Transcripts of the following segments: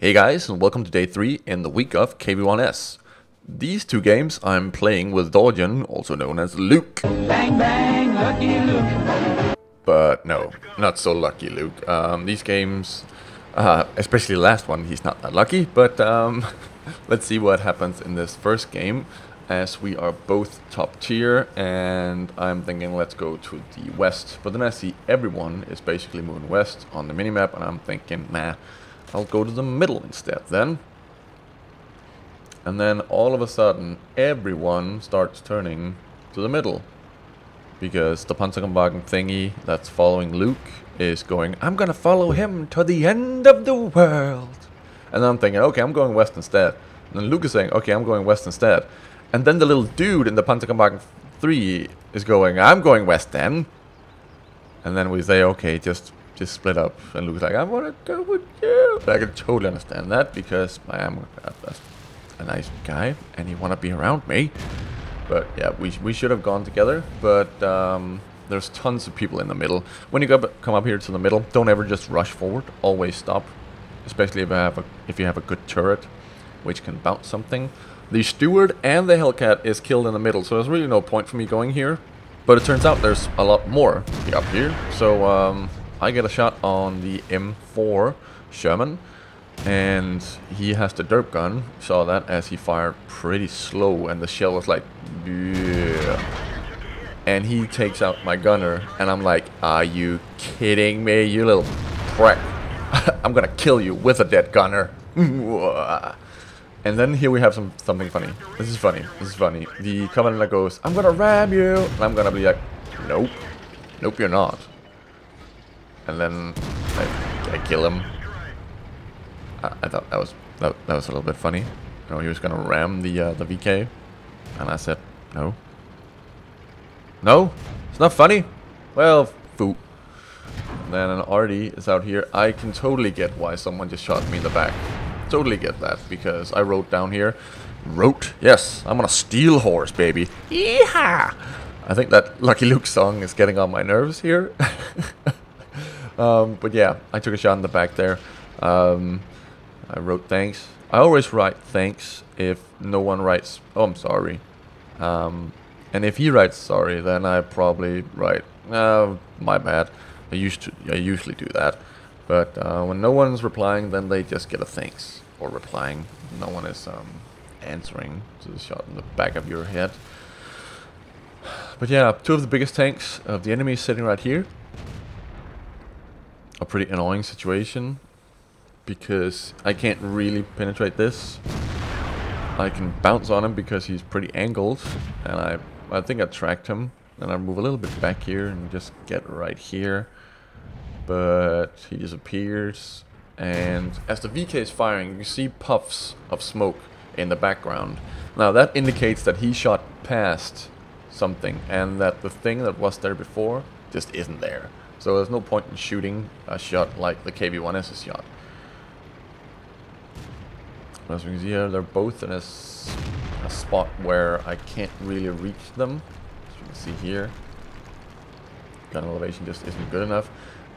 Hey guys, and welcome to day 3 in the week of KV-1S. These two games I'm playing with Dorjan, also known as Luke. Bang bang, lucky Luke. But no, not so lucky Luke. These games, especially the last one, he's not that lucky. But let's see what happens in this first game, as we are both top tier, and I'm thinking let's go to the west. But then I see everyone is basically moving west on the minimap, and I'm thinking, nah, I'll go to the middle instead then. And then all of a sudden, everyone starts turning to the middle. Because the Panzerwagen thingy that's following Luke is going, I'm gonna follow him to the end of the world. And then I'm thinking, okay, I'm going west instead. And then Luke is saying, okay, I'm going west instead. And then the little dude in the Panzerwagen 3 is going, I'm going west then. And then we say, okay, just split up. And Luke's like, I want to go with you. But I can totally understand that, because I am a nice guy and you want to be around me. But yeah, we should have gone together. But there's tons of people in the middle. When you come up here to the middle, don't ever just rush forward. Always stop. Especially if you have a good turret, which can bounce something. The steward and the Hellcat is killed in the middle, so there's really no point for me going here. But it turns out there's a lot more up here. So I get a shot on the M4 Sherman, and he has the derp gun. Saw that as he fired pretty slow, and the shell was like, yeah. And he takes out my gunner, and I'm like, are you kidding me, you little prick? I'm gonna kill you with a dead gunner. And then here we have something funny. This is funny. The Covenanter goes, I'm gonna ram you, and I'm gonna be like, nope, you're not. And then I kill him. I thought that was a little bit funny. You know, he was gonna ram the VK, and I said no. No, it's not funny. Well, foo. Then an RD is out here. I can totally get why someone just shot me in the back. Totally get that, because I wrote down here. Yes, I'm on a steel horse, baby. Yeehaw! I think that Lucky Luke song is getting on my nerves here. But yeah, I took a shot in the back there. I wrote thanks. I always write thanks if no one writes, oh, I'm sorry. And if he writes sorry, then I probably write, my bad. I usually do that. But when no one's replying, then they just get a thanks. Or replying. No one is answering to the shot in the back of your head. But yeah, two of the biggest tanks of the enemy sitting right here. A pretty annoying situation, because I can't really penetrate this. I can bounce on him because he's pretty angled, and I think I tracked him. And I move a little bit back here and just get right here. But he disappears, and as the VK is firing, you see puffs of smoke in the background. Now that indicates that he shot past something, and that the thing that was there before just isn't there. So there's no point in shooting a shot like the KV-1S shot. As you can see here, they're both in a spot where I can't really reach them. As you can see here, gun elevation just isn't good enough.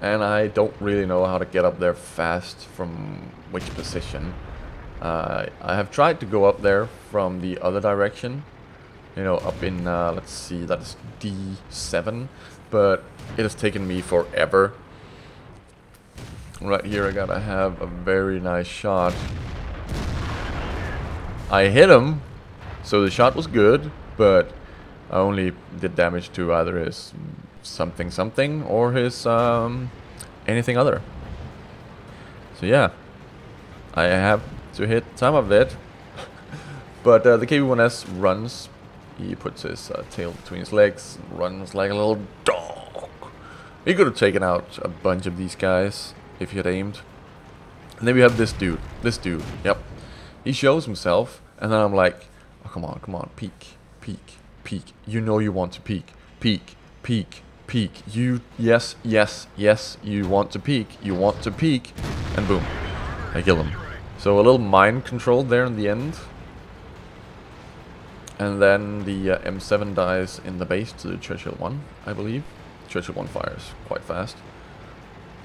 And I don't really know how to get up there fast from which position. I have tried to go up there from the other direction. You know, up in, let's see, that is D7. But it has taken me forever. Right here I gotta have a very nice shot. I hit him, so the shot was good, but I only did damage to either his something or his anything other. So yeah, I have to hit some of it. But the KV-1S runs. He puts his tail between his legs and runs like a little dog. He could have taken out a bunch of these guys if he had aimed. And then we have this dude. Yep. He shows himself, and then I'm like, oh, come on, peek. You know you want to peek. Peek. Yes, you want to peek. And boom, I kill him. So a little mind control there in the end. And then the M7 dies in the base to the Churchill 1, I believe. Churchill 1 fires quite fast.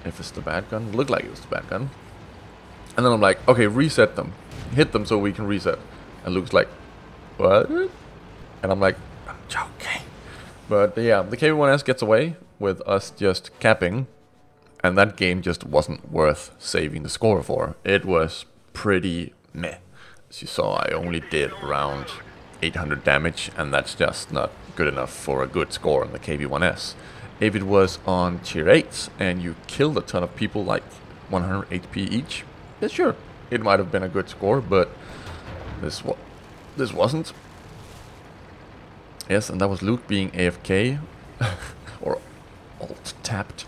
If it's the bad gun. It looked like it was the bad gun. And then I'm like, okay, reset them. Hit them so we can reset. And Luke's like, what? And I'm like, I'm joking. But yeah, the KV-1S gets away with us just capping. And that game just wasn't worth saving the score for. It was pretty meh. As you saw, I only did around 800 damage, and that's just not good enough for a good score on the KV-1S. If it was on tier 8 and you killed a ton of people, like 100 HP each, yeah, sure, it might have been a good score, but this wasn't. Yes, and that was Luke being AFK, or alt-tapped.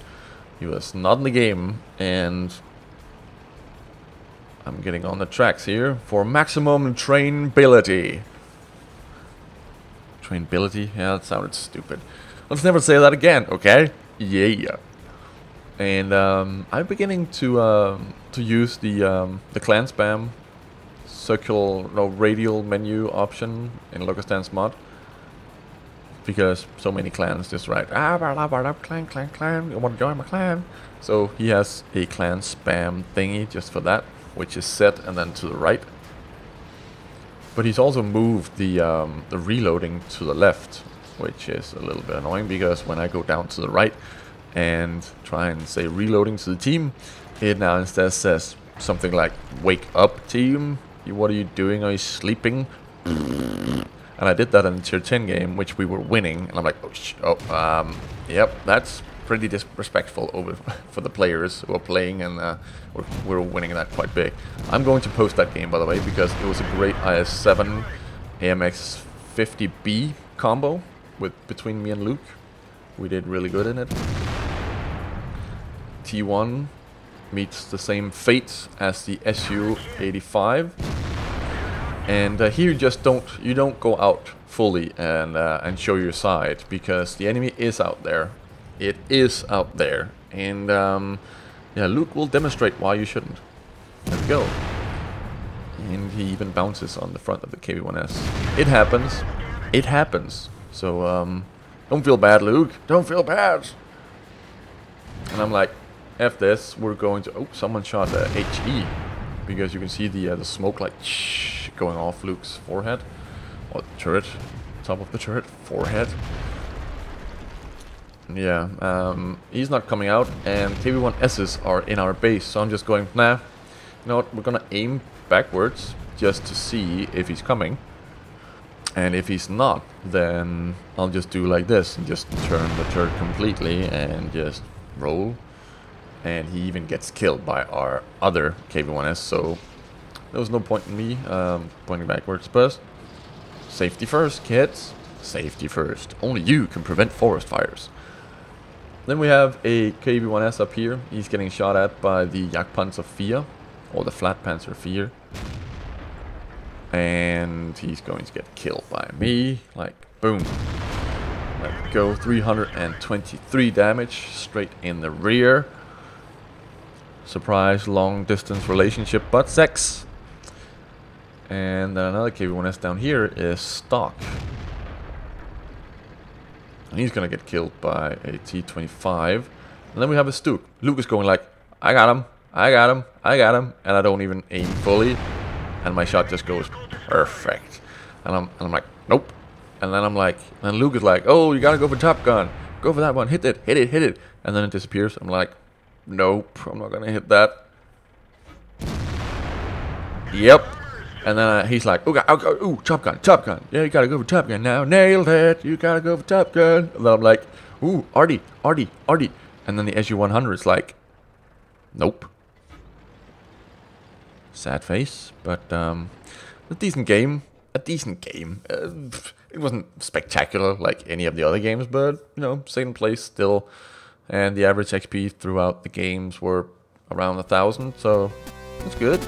He was not in the game, and I'm getting on the tracks here for maximum trainability. Trainability? Yeah, that sounded stupid. Let's never say that again, okay? Yeah. And I'm beginning to use the clan spam circular, no, radial menu option in Locastan's mod, because so many clans just write clan, you want to join my clan? So he has a clan spam thingy just for that, which is set and then to the right. But he's also moved the reloading to the left, which is a little bit annoying, because when I go down to the right and try and say reloading to the team, it now instead says something like, wake up team, what are you doing, are you sleeping? And I did that in the tier 10 game, which we were winning, and I'm like, yep, that's pretty disrespectful over for the players who are playing, and we're winning that quite big. I'm going to post that game, by the way, because it was a great IS-7 AMX 50B combo between me and Luke. We did really good in it. T1 meets the same fate as the SU-85. And here you don't go out fully and show your side, because the enemy is out there. It is out there, and yeah, Luke will demonstrate why you shouldn't. Let's go. And he even bounces on the front of the KV-1S. It happens. It happens. So don't feel bad, Luke. Don't feel bad. And I'm like, F this. We're going to. Oh, someone shot HE, because you can see the smoke like going off Luke's forehead, or turret, top of the turret, forehead. Yeah, he's not coming out, and KV-1Ss are in our base, so I'm just going, nah, you know what, we're gonna aim backwards just to see if he's coming. And if he's not, then I'll just do like this and just turn the turret completely and just roll. And he even gets killed by our other KV-1S, so there was no point in me pointing backwards. But safety first, kids. Safety first. Only you can prevent forest fires. Then we have a KV-1S up here. He's getting shot at by the Jagdpanzer 4, or the Flatpanzer 4. And he's going to get killed by me. Like, boom. Let go. 323 damage straight in the rear. Surprise, long distance relationship, but sex. And another KV-1S down here is stock. And he's gonna get killed by a T-25. And then we have a Stuke. Luke is going like, I got him, I got him, I got him. And I don't even aim fully. And my shot just goes perfect. And I'm like, nope. And then I'm like, and Luke is like, oh, you gotta go for Top Gun. Go for that one, hit it, hit it, hit it. And then it disappears. I'm like, nope, I'm not gonna hit that. Yep. And then he's like, oh, God, ooh, Top Gun, Top Gun. Yeah, you gotta go for Top Gun now. Nailed it. You gotta go for Top Gun. And then I'm like, ooh, Artie, Artie, Artie. And then the SU-100 is like, nope. Sad face, but a decent game. A decent game. It wasn't spectacular like any of the other games, but, you know, second place still. And the average XP throughout the games were around 1,000, so that's good.